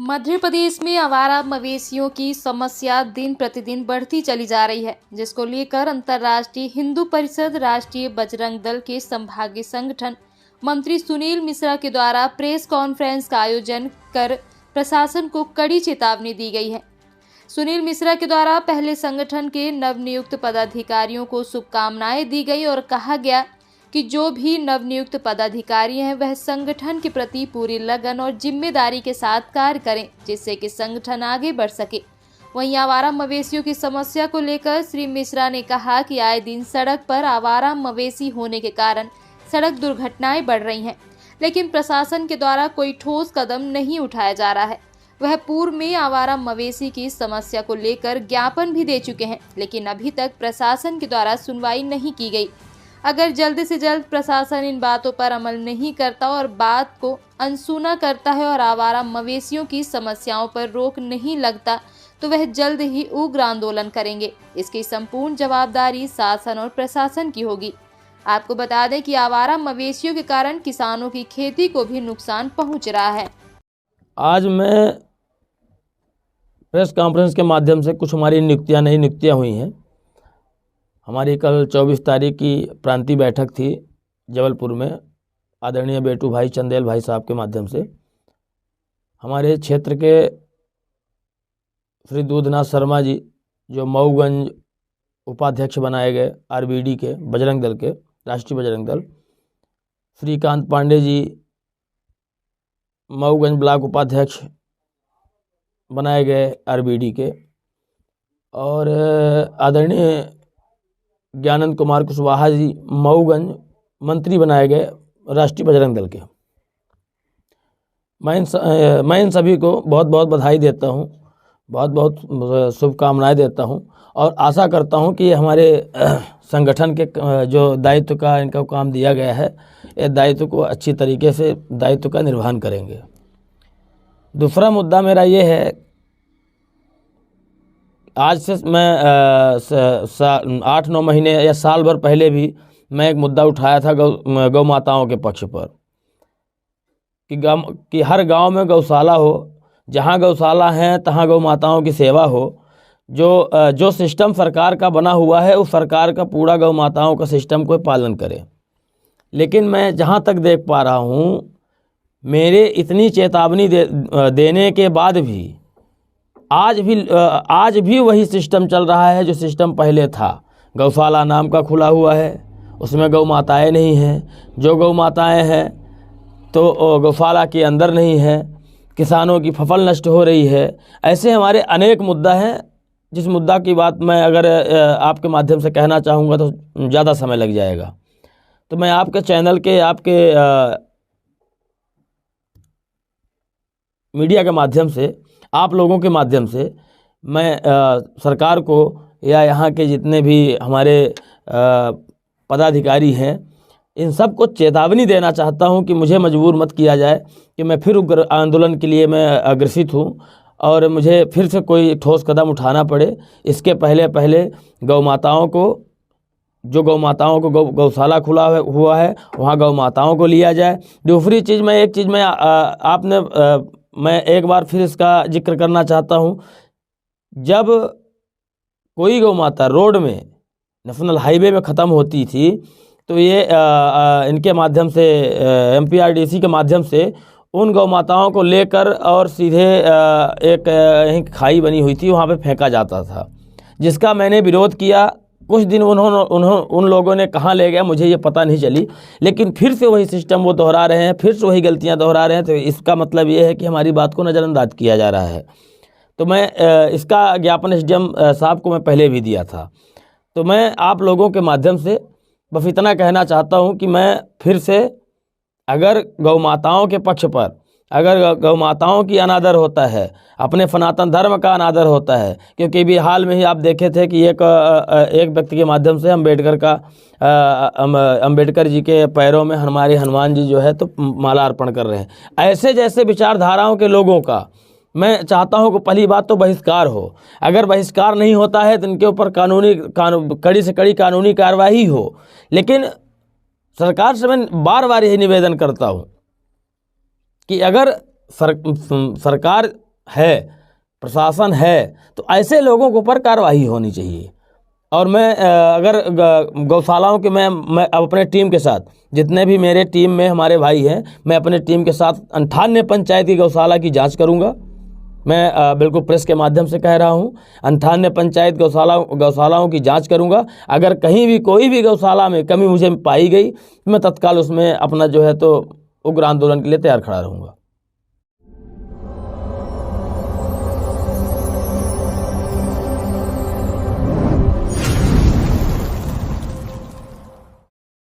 मध्य प्रदेश में आवारा मवेशियों की समस्या दिन प्रतिदिन बढ़ती चली जा रही है, जिसको लेकर अंतर्राष्ट्रीय हिंदू परिषद, राष्ट्रीय बजरंग दल के संभागीय संगठन मंत्री सुनील मिश्रा के द्वारा प्रेस कॉन्फ्रेंस का आयोजन कर प्रशासन को कड़ी चेतावनी दी गई है। सुनील मिश्रा के द्वारा पहले संगठन के नवनियुक्त पदाधिकारियों को शुभकामनाएं दी गई और कहा गया कि जो भी नवनियुक्त पदाधिकारी हैं वह संगठन के प्रति पूरी लगन और जिम्मेदारी के साथ कार्य करें, जिससे कि संगठन आगे बढ़ सके। वहीं आवारा मवेशियों की समस्या को लेकर श्री मिश्रा ने कहा कि आए दिन सड़क पर आवारा मवेशी होने के कारण सड़क दुर्घटनाएं बढ़ रही हैं, लेकिन प्रशासन के द्वारा कोई ठोस कदम नहीं उठाया जा रहा है। वह पूर्व में आवारा मवेशी की समस्या को लेकर ज्ञापन भी दे चुके हैं, लेकिन अभी तक प्रशासन के द्वारा सुनवाई नहीं की गई। अगर जल्द से जल्द प्रशासन इन बातों पर अमल नहीं करता और बात को अनसुना करता है और आवारा मवेशियों की समस्याओं पर रोक नहीं लगता, तो वह जल्द ही उग्र आंदोलन करेंगे। इसकी संपूर्ण जवाबदारी शासन और प्रशासन की होगी। आपको बता दें कि आवारा मवेशियों के कारण किसानों की खेती को भी नुकसान पहुंच रहा है। आज मैं प्रेस कॉन्फ्रेंस के माध्यम से कुछ हमारी नई नियुक्तियाँ हुई हैं। हमारी कल 24 तारीख की प्रांतीय बैठक थी जबलपुर में, आदरणीय बेटू भाई चंदेल भाई साहब के माध्यम से। हमारे क्षेत्र के श्री दूधनाथ शर्मा जी जो मऊगंज उपाध्यक्ष बनाए गए आरबीडी के बजरंग दल के, राष्ट्रीय बजरंग दल, श्रीकांत पांडे जी मऊगंज ब्लॉक उपाध्यक्ष बनाए गए आरबीडी के, और आदरणीय ज्ञानंद कुमार कुशवाहा जी मऊगंज मंत्री बनाए गए राष्ट्रीय बजरंग दल के। मैं इन सभी को बहुत बहुत बधाई देता हूं, बहुत बहुत शुभकामनाएं देता हूं और आशा करता हूं कि हमारे संगठन के जो दायित्व का इनका काम दिया गया है, ये दायित्व को अच्छी तरीके से दायित्व का निर्वहन करेंगे। दूसरा मुद्दा मेरा ये है, आज से मैं 8-9 महीने या साल भर पहले भी मैं एक मुद्दा उठाया था गौ माताओं के पक्ष पर कि हर गांव में गौशाला हो, जहां गौशाला है तहां गौ माताओं की सेवा हो। जो सिस्टम सरकार का बना हुआ है उस सरकार का पूरा गौ माताओं का सिस्टम को पालन करे। लेकिन मैं जहां तक देख पा रहा हूं, मेरे इतनी चेतावनी देने के बाद भी आज भी वही सिस्टम चल रहा है जो सिस्टम पहले था। गौशाला नाम का खुला हुआ है, उसमें गौ माताएँ नहीं हैं। जो गौ माताएँ हैं तो गौशाला के अंदर नहीं है। किसानों की फसल नष्ट हो रही है। ऐसे हमारे अनेक मुद्दा हैं, जिस मुद्दा की बात मैं अगर आपके माध्यम से कहना चाहूँगा तो ज़्यादा समय लग जाएगा। तो मैं आपके चैनल के, आपके मीडिया के माध्यम से, आप लोगों के माध्यम से मैं सरकार को या यहाँ के जितने भी हमारे पदाधिकारी हैं, इन सब को चेतावनी देना चाहता हूँ कि मुझे मजबूर मत किया जाए कि मैं फिर उग्र आंदोलन के लिए मैं अग्रसित हूँ और मुझे फिर से कोई ठोस कदम उठाना पड़े। इसके पहले गौ माताओं को, जो गौ माताओं को गौशाला खुला हुआ है वहाँ गौ माताओं को लिया जाए। दूसरी चीज़, मैं एक बार फिर इसका जिक्र करना चाहता हूँ। जब कोई गौ माता रोड में, नेशनल हाईवे में ख़त्म होती थी तो ये इनके माध्यम से, एमपीआरडीसी के माध्यम से उन गौ माताओं को लेकर और सीधे एक खाई बनी हुई थी वहाँ पे फेंका जाता था, जिसका मैंने विरोध किया। कुछ दिन उन लोगों ने कहाँ ले गया मुझे ये पता नहीं चली, लेकिन फिर से वही सिस्टम वो दोहरा रहे हैं, फिर से वही गलतियां दोहरा रहे हैं। तो इसका मतलब ये है कि हमारी बात को नज़रअंदाज किया जा रहा है। तो मैं इसका ज्ञापन एसडीएम साहब को मैं पहले भी दिया था। तो मैं आप लोगों के माध्यम से बस इतना कहना चाहता हूँ कि मैं फिर से, अगर गौ माताओं के पक्ष पर, अगर गौ माताओं की अनादर होता है, अपने सनातन धर्म का अनादर होता है, क्योंकि भी हाल में ही आप देखे थे कि एक व्यक्ति के माध्यम से अम्बेडकर जी के पैरों में हमारे हनुमान जी जो है तो माला अर्पण कर रहे हैं। ऐसे जैसे विचारधाराओं के लोगों का मैं चाहता हूं कि पहली बात तो बहिष्कार हो। अगर बहिष्कार नहीं होता है तो इनके ऊपर कड़ी से कड़ी कानूनी कार्रवाई हो। लेकिन सरकार से मैं बार बार यही निवेदन करता हूं कि अगर सरकार है, प्रशासन है, तो ऐसे लोगों के ऊपर कार्रवाई होनी चाहिए। और मैं अगर गौशालाओं के मैं अब अपने टीम के साथ, जितने भी मेरे टीम में हमारे भाई हैं, मैं अपने टीम के साथ 98 पंचायत की गौशाला की जांच करूंगा। मैं बिल्कुल प्रेस के माध्यम से कह रहा हूं, 98 पंचायत गौशालाओं की जांच करूंगा। अगर कहीं भी कोई भी गौशाला में कमी मुझे पाई गई, मैं तत्काल उसमें अपना जो है तो उग्र आंदोलन के लिए तैयार खड़ा रहूँगा।